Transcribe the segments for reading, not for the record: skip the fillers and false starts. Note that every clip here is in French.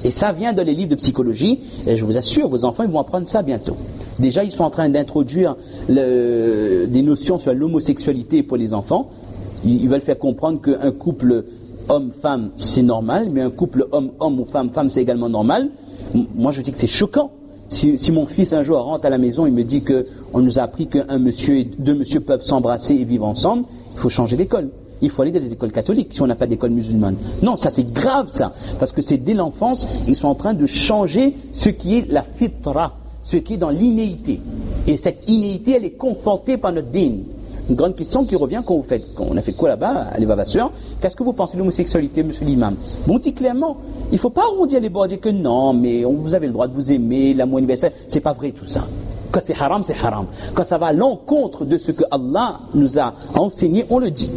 Et ça vient dans les livres de psychologie, et je vous assure, vos enfants ils vont apprendre ça bientôt. Déjà, ils sont en train d'introduire des notions sur l'homosexualité pour les enfants. Ils veulent faire comprendre qu'un couple homme-femme, c'est normal, mais un couple homme-homme ou femme-femme, c'est également normal. Moi, je dis que c'est choquant. Si mon fils un jour rentre à la maison et me dit qu'on nous a appris qu'un monsieur et deux messieurs peuvent s'embrasser et vivre ensemble, il faut changer d'école. Il faut aller dans les écoles catholiques si on n'a pas d'école musulmane. Non, ça c'est grave ça, parce que c'est dès l'enfance, ils sont en train de changer ce qui est la fitra, ce qui est dans l'innéité. Et cette innéité, elle est confortée par notre dîn. Une grande question qui revient quand on a fait quoi là-bas, à l'évaluation, qu'est-ce que vous pensez de l'homosexualité, monsieur l'imam? Bon, dit clairement, il ne faut pas arrondir les bords, dire que non, mais vous avez le droit de vous aimer, l'amour universel, c'est pas vrai tout ça. Quand c'est haram, c'est haram. Quand ça va à l'encontre de ce que Allah nous a enseigné, on le dit.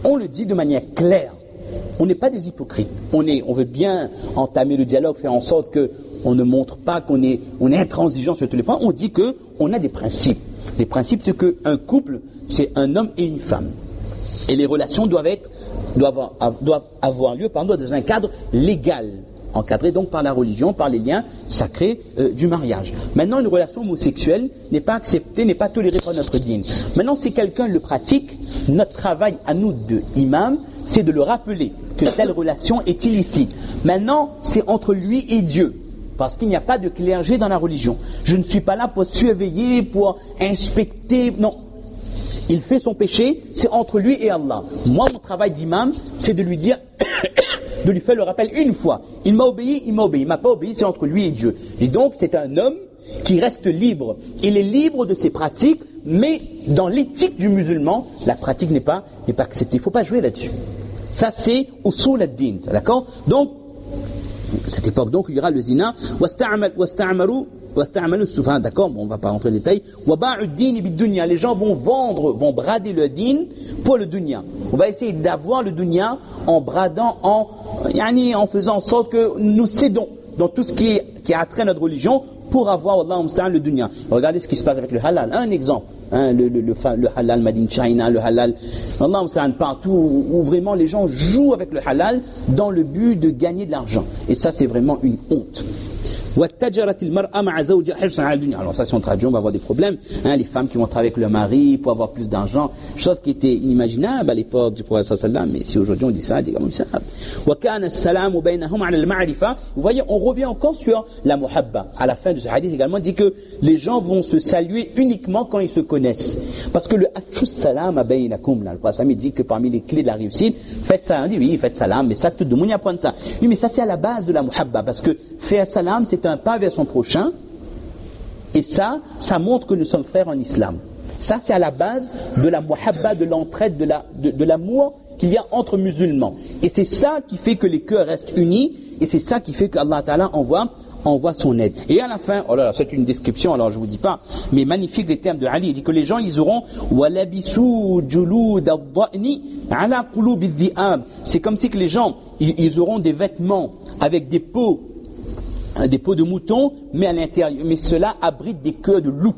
On le dit de manière claire. On n'est pas des hypocrites. On veut bien entamer le dialogue, faire en sorte qu'on ne montre pas qu'on est intransigeant sur tous les points. On dit qu'on a des principes. Les principes, c'est qu'un couple, c'est un homme et une femme. Et les relations doivent avoir lieu dans un cadre légal, encadré donc par la religion, par les liens sacrés du mariage. Maintenant, une relation homosexuelle n'est pas acceptée, n'est pas tolérée par notre dîn. Maintenant, si quelqu'un le pratique, notre travail à nous de imam, c'est de le rappeler que telle relation est illicite. Maintenant, c'est entre lui et Dieu. Parce qu'il n'y a pas de clergé dans la religion. Je ne suis pas là pour surveiller, pour inspecter, non. Il fait son péché, c'est entre lui et Allah. Moi, mon travail d'imam, c'est de lui dire, de lui faire le rappel une fois. Il m'a obéi, il m'a obéi. Il m'a pas obéi, c'est entre lui et Dieu. Et donc, c'est un homme qui reste libre. Il est libre de ses pratiques, mais dans l'éthique du musulman, la pratique n'est pas acceptée. Il ne faut pas jouer là-dessus. Ça, c'est usul ad-din. D'accord? Donc, cette époque, donc, il y aura le zina. D'accord, bon, on ne va pas rentrer dans les détails. Les gens vont brader le din pour le dunya. On va essayer d'avoir le dunya en bradant, en faisant en sorte que nous cédons dans tout ce qui a trait à notre religion pour avoir, Allah, le dunya. Regardez ce qui se passe avec le halal. Un exemple. Le halal Made in China, le halal, Allah, partout où vraiment les gens jouent avec le halal dans le but de gagner de l'argent. Et ça, c'est vraiment une honte. Alors ça, si on traduit, on va avoir des problèmes. Les femmes qui vont travailler avec leur mari pour avoir plus d'argent, chose qui était inimaginable à l'époque du prophète sallallahu, mais si aujourd'hui on dit ça, digamos ça. Vous voyez, on revient encore sur la muhabba. À la fin de ce hadith également, dit que les gens vont se saluer uniquement quand ils se connaissent. Parce que le afshu salam bainakum, le prophète dit que parmi les clés de la réussite, faites salam, on dit oui, faites salam, mais ça tout le monde y apprend ça. Oui, mais ça c'est à la base de la muhabba, parce que faire salam, c'est un pas vers son prochain, et ça montre que nous sommes frères en islam. Ça, c'est à la base de la muhabba, de l'entraide, de l'amour qu'il y a entre musulmans. Et c'est ça qui fait que les cœurs restent unis, et c'est ça qui fait que Allah Ta'ala envoie son aide. Et à la fin, oh là là, c'est une description, alors je vous dis pas, mais magnifique les termes de Ali. Il dit que les gens, ils auront walabisu julud ad-dha'ni ala qulub ad-dhi'ab. C'est comme si que les gens, ils auront des vêtements avec des peaux de moutons, mais à l'intérieur, mais cela abrite des cœurs de loups,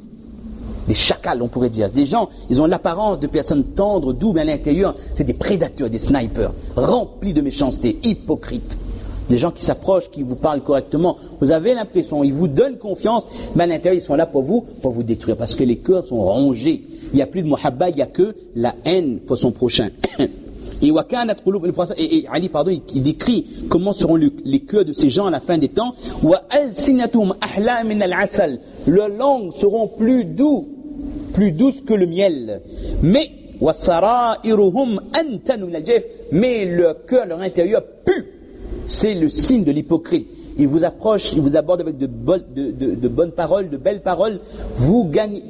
des chacals, on pourrait dire. Des gens, ils ont l'apparence de personnes tendres, doux, mais à l'intérieur, c'est des prédateurs, des snipers, remplis de méchanceté, hypocrites. Des gens qui s'approchent, qui vous parlent correctement, vous avez l'impression, ils vous donnent confiance, mais à l'intérieur, ils sont là pour vous détruire, parce que les cœurs sont rongés. Il n'y a plus de muhabba, il n'y a que la haine pour son prochain. Et Ali, il décrit comment seront les cœurs de ces gens à la fin des temps. Leurs langues seront plus douces que le miel. Mais leur cœur, leur intérieur pue. C'est le signe de l'hypocrite. Il vous approche, il vous aborde avec de bonnes paroles, de belles paroles. Il gagne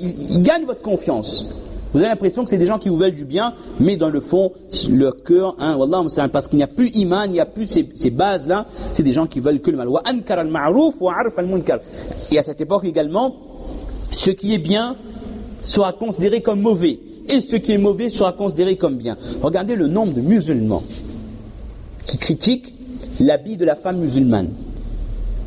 votre confiance. Vous avez l'impression que c'est des gens qui vous veulent du bien, mais dans le fond, leur cœur, parce qu'il n'y a plus iman, il n'y a plus ces bases-là, c'est des gens qui veulent que le mal. Et à cette époque également, ce qui est bien sera considéré comme mauvais, et ce qui est mauvais sera considéré comme bien. Regardez le nombre de musulmans qui critiquent l'habit de la femme musulmane.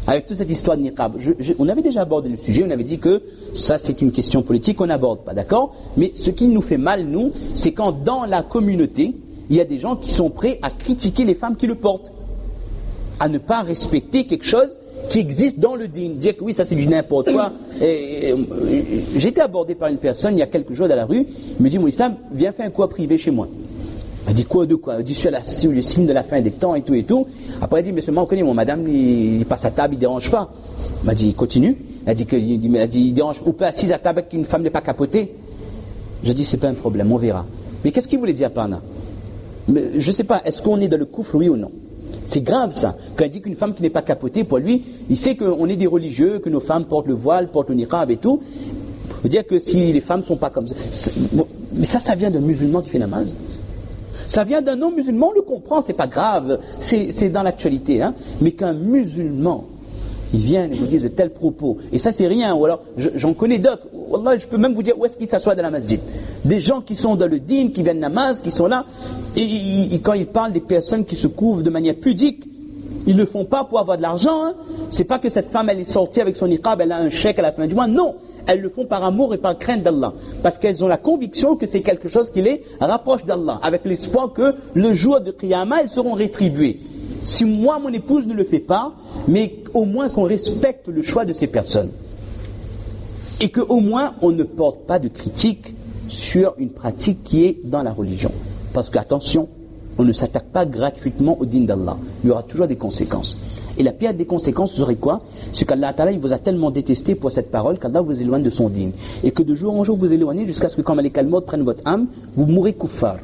Avec toute cette histoire de niqab, on avait déjà abordé le sujet, on avait dit que ça c'est une question politique qu'on n'aborde pas, d'accord? Mais ce qui nous fait mal, nous, c'est quand dans la communauté, il y a des gens qui sont prêts à critiquer les femmes qui le portent. à ne pas respecter quelque chose qui existe dans le dîn. Dire que oui, ça c'est du n'importe quoi. J'ai été abordé par une personne il y a quelques jours dans la rue. Il me dit, Moïsa, viens faire un cours privé chez moi. Elle dit quoi de quoi? Elle dit sur le signe de la fin des temps et tout et tout. Après elle dit, mais seulement on connaît mon madame, il passe à table, il dérange pas. Elle m'a dit, continue. Elle dit il dérange. On peut assise à table qu'une femme n'est pas capotée. Je dis, c'est pas un problème, on verra. Mais qu'est-ce qu'il voulait dire par là? Mais je sais pas, est-ce qu'on est dans le coufre, oui ou non? C'est grave ça. Quand il dit qu'une femme qui n'est pas capotée, pour lui, il sait qu'on est des religieux, que nos femmes portent le voile, portent le niqab et tout. Il veut dire que si les femmes sont pas comme ça. Mais ça vient d'un musulman qui fait namaz. Ça vient d'un non-musulman, on le comprend, c'est pas grave, c'est dans l'actualité. Hein. Mais qu'un musulman, il vient et vous dise de tels propos, et ça c'est rien, ou alors j'en connais d'autres. Wallah, je peux même vous dire où est-ce qu'ils s'assoient dans la masjid. Des gens qui sont dans le dîn, qui viennent namaz, qui sont là, et quand ils parlent des personnes qui se couvrent de manière pudique, ils ne le font pas pour avoir de l'argent. Hein. C'est pas que cette femme elle est sortie avec son niqab, elle a un chèque à la fin du mois, non. Elles le font par amour et par crainte d'Allah. Parce qu'elles ont la conviction que c'est quelque chose qui les rapproche d'Allah. Avec l'espoir que le jour de Qiyamah, elles seront rétribuées. Si moi, mon épouse ne le fait pas, mais au moins qu'on respecte le choix de ces personnes. Et qu'au moins, on ne porte pas de critique sur une pratique qui est dans la religion. Parce qu'attention, on ne s'attaque pas gratuitement au dîn d'Allah. Il y aura toujours des conséquences. Et la pire des conséquences serait quoi? C'est qu'Allah Ta'ala, il vous a tellement détesté pour cette parole qu'Allah vous éloigne de son dîn. Et que de jour en jour vous éloignez jusqu'à ce que quand Malik al-Maut prenne votre âme, vous mourrez kuffar.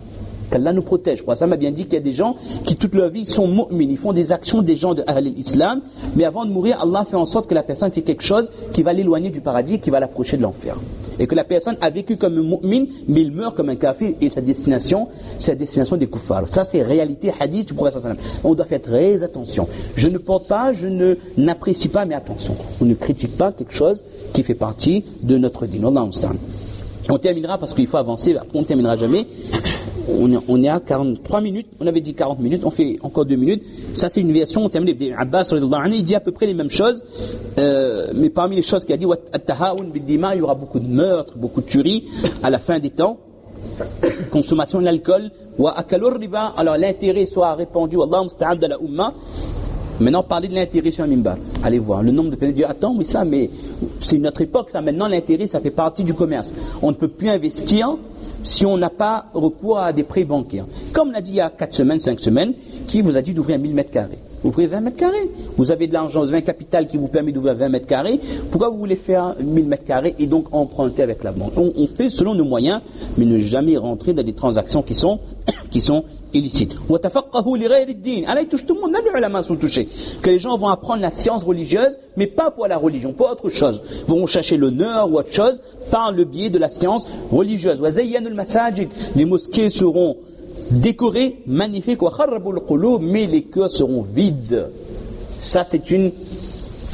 Qu'Allah nous protège. Ça m'a bien dit qu'il y a des gens qui toute leur vie sont mu'min, ils font des actions des gens de l'islam, mais avant de mourir, Allah fait en sorte que la personne fait quelque chose qui va l'éloigner du paradis, qui va l'approcher de l'enfer. Et que la personne a vécu comme un mu'min, mais il meurt comme un kafir, et sa destination, c'est la destination des kuffars. Ça c'est réalité hadith du prophète sallallahu alayhi wa sallam. On doit faire très attention. Je ne porte pas, n'apprécie pas, mais attention. On ne critique pas quelque chose qui fait partie de notre dîn. Allah musta'an. On terminera parce qu'il faut avancer, après on ne terminera jamais. On est à 43 minutes, on avait dit 40 minutes, on fait encore 2 minutes. Ça c'est une version, on termine. Abbas, il dit à peu près les mêmes choses, mais parmi les choses qu'il a dit, il y aura beaucoup de meurtres, beaucoup de tueries à la fin des temps. Consommation de l'alcool, alors l'intérêt soit répandu, Allah musta'an de la umma. Maintenant, parler de l'intérêt sur un mimbar. Allez voir, le nombre de personnes disent, attends, mais ça, mais c'est une autre époque, ça. Maintenant, l'intérêt, ça fait partie du commerce. On ne peut plus investir si on n'a pas recours à des prêts bancaires. Comme l'a dit il y a 4 semaines, 5 semaines, qui vous a dit d'ouvrir 1000 mètres carrés. Ouvrez 20 mètres carrés. Vous avez de l'argent, vous avez un capital qui vous permet d'ouvrir 20 mètres carrés. Pourquoi vous voulez faire 1000 mètres carrés et donc emprunter avec la banque? On fait selon nos moyens, mais ne jamais rentrer dans des transactions qui sont illicites. Tout le monde, même les ulama sont touchés. Que les gens vont apprendre la science religieuse, mais pas pour la religion, pas autre chose. Ils vont chercher l'honneur ou autre chose par le biais de la science religieuse. Les mosquées seront décorés, magnifiques, mais les cœurs seront vides. Ça c'est une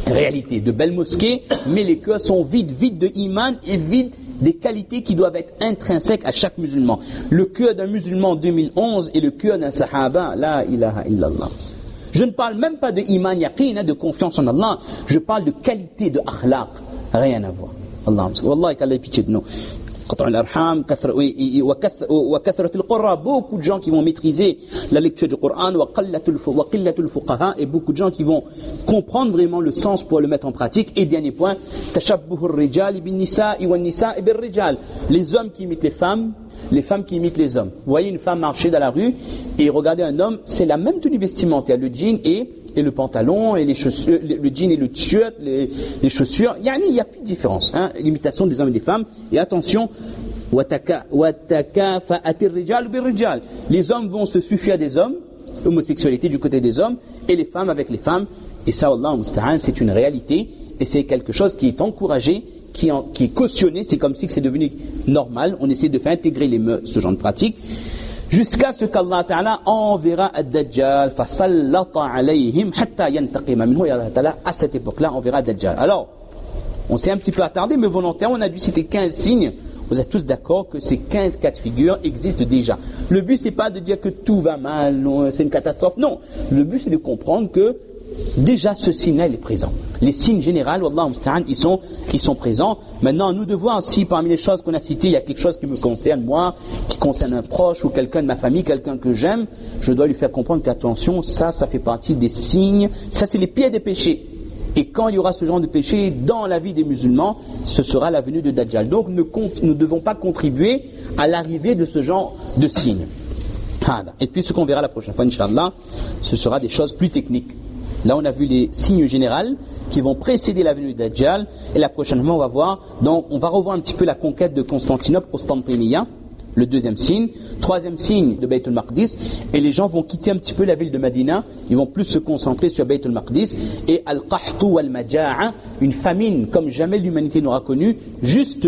réalité. De belles mosquées, mais les cœurs sont vides de iman et vides des qualités qui doivent être intrinsèques à chaque musulman. Le cœur d'un musulman en 2011 et le cœur d'un sahaba, la ilaha illallah. Je ne parle même pas de iman yaqin, de confiance en Allah, je parle de qualité, de akhlaq, rien à voir. Allah, wallah, qu'Allah ait pitié de nous. Beaucoup de gens qui vont maîtriser la lecture du Coran et beaucoup de gens qui vont comprendre vraiment le sens pour le mettre en pratique. Et dernier point, les hommes qui imitent les femmes qui imitent les hommes. Vous voyez une femme marcher dans la rue et regardez un homme, c'est la même tenue vestimentaire, le jean et le pantalon et les chaussures, le jean et le t-shirt, les chaussures, il n'y a plus de différence, hein, l'imitation des hommes et des femmes. Et attention, les hommes vont se suffire des hommes, homosexualité du côté des hommes, et les femmes avec les femmes. Et ça, Allah musta'an, c'est une réalité et c'est quelque chose qui est encouragé, qui est cautionné. C'est comme si c'est devenu normal. On essaie de faire intégrer ce genre de pratique. Jusqu'à ce qu'Allah Ta'ala enverra Ad-Dajjal, فَصَلَّطَ عَلَيْهِمْ حَتَّى يَنْتَقِمَ مِنْهُ. Et Allah Ta'ala, à cette époque-là, enverra Ad-Dajjal. Alors, on s'est un petit peu attardé, mais volontairement, on a dû citer 15 signes. Vous êtes tous d'accord que ces 15 cas de figure existent déjà. Le but, c'est pas de dire que tout va mal, c'est une catastrophe. Non. Le but, c'est de comprendre que déjà ce signe-là il est présent. Les signes généraux, wallahu musta'an, ils sont présents. Maintenant, nous devons, si parmi les choses qu'on a citées, il y a quelque chose qui me concerne moi, qui concerne un proche ou quelqu'un de ma famille, quelqu'un que j'aime, je dois lui faire comprendre qu'attention, ça fait partie des signes, ça c'est les pires des péchés. Et quand il y aura ce genre de péché dans la vie des musulmans, ce sera la venue de Dajjal. Donc nous ne devons pas contribuer à l'arrivée de ce genre de signes. Et puis ce qu'on verra la prochaine fois, Inch'Allah, ce sera des choses plus techniques. Là on a vu les signes généraux qui vont précéder la venue de Dajjal, et la prochaine fois on va voir, donc on va revoir un petit peu la conquête de Constantinople, Constantinia, le deuxième signe, troisième signe de Bayt al-Maqdis, et les gens vont quitter un petit peu la ville de Médina, ils vont plus se concentrer sur Bayt al-Maqdis, et al-Qahtu wal-Maja'a, une famine comme jamais l'humanité n'aura connue, juste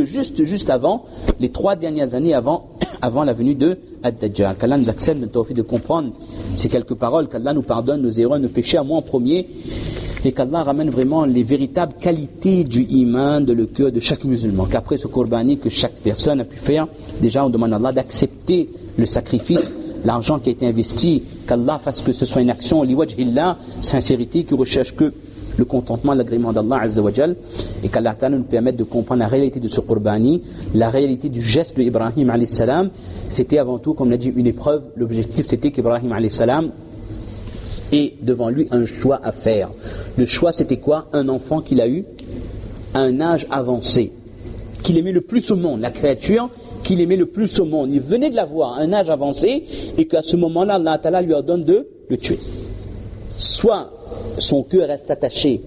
avant, les 3 dernières années avant la venue de Ad-Dajjal. Qu'Allah nous accepte notre tawfiq de comprendre ces quelques paroles, qu'Allah nous pardonne nos erreurs, nos péchés, à moi en premier, et qu'Allah ramène vraiment les véritables qualités du iman, de le cœur de chaque musulman. Qu'après ce qurbani que chaque personne a pu faire, déjà on demande à Allah d'accepter le sacrifice, l'argent qui a été investi, qu'Allah fasse que ce soit une action liwajhillah, sincérité, qui recherche que le contentement, l'agrément d'Allah Azza wa Jal, et qu'Allah Ta'ala nous permette de comprendre la réalité de ce qurbani, la réalité du geste de Ibrahim alayhi salam. C'était avant tout, comme on a dit, une épreuve. L'objectif c'était qu'Ibrahim alayhi salam ait devant lui un choix à faire. Le choix c'était quoi? Un enfant qu'il a eu à un âge avancé, qu'il aimait le plus au monde, la créature qu'il aimait le plus au monde. Il venait de l'avoir à un âge avancé, et qu'à ce moment-là, Allah Ta'ala lui ordonne de le tuer. Soit son cœur reste attaché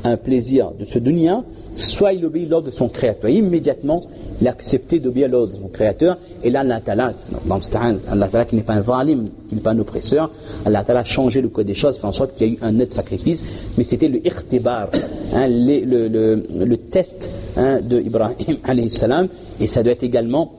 à un plaisir de ce dunya, soit il obéit l'ordre de son créateur. Immédiatement, il a accepté d'obéir l'ordre de son créateur, et là Allah Ta'ala qui n'est pas un zalim, qui n'est pas un oppresseur, Allah Ta'ala a changé le code des choses, fait en sorte qu'il y a eu un net sacrifice, mais c'était le ikhtibar, le test de Ibrahim alayhi salam, et ça doit être également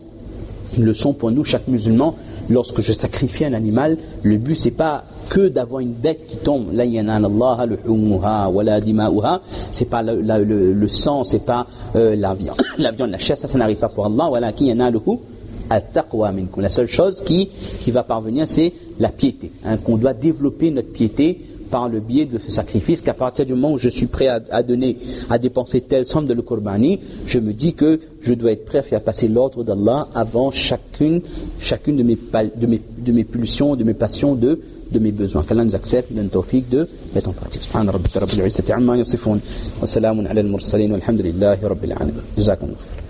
une leçon pour nous, chaque musulman. Lorsque je sacrifie un animal, le but c'est pas que d'avoir une bête qui tombe. La yanalallaha luhumuha wala dima'uha, c'est pas le sang, c'est pas la viande, la chair, ça n'arrive pas pour Allah. Walakin yanaluhu at-taqwa minkum. La seule chose qui va parvenir, c'est la piété, qu'on doit développer notre piété par le biais de ce sacrifice, qu'à partir du moment où je suis prêt à dépenser telle somme de le qurbani, je me dis que je dois être prêt à faire passer l'ordre d'Allah avant chacune de mes pulsions, de mes passions, de mes besoins. Qu'Allah nous accepte, donne tawfiq de mettre en pratique. Subhana rabbika rabbil izzati amma yasifun wa salamun ala al-mursalin walhamdulillahi rabbil alamin. Jazakumullah.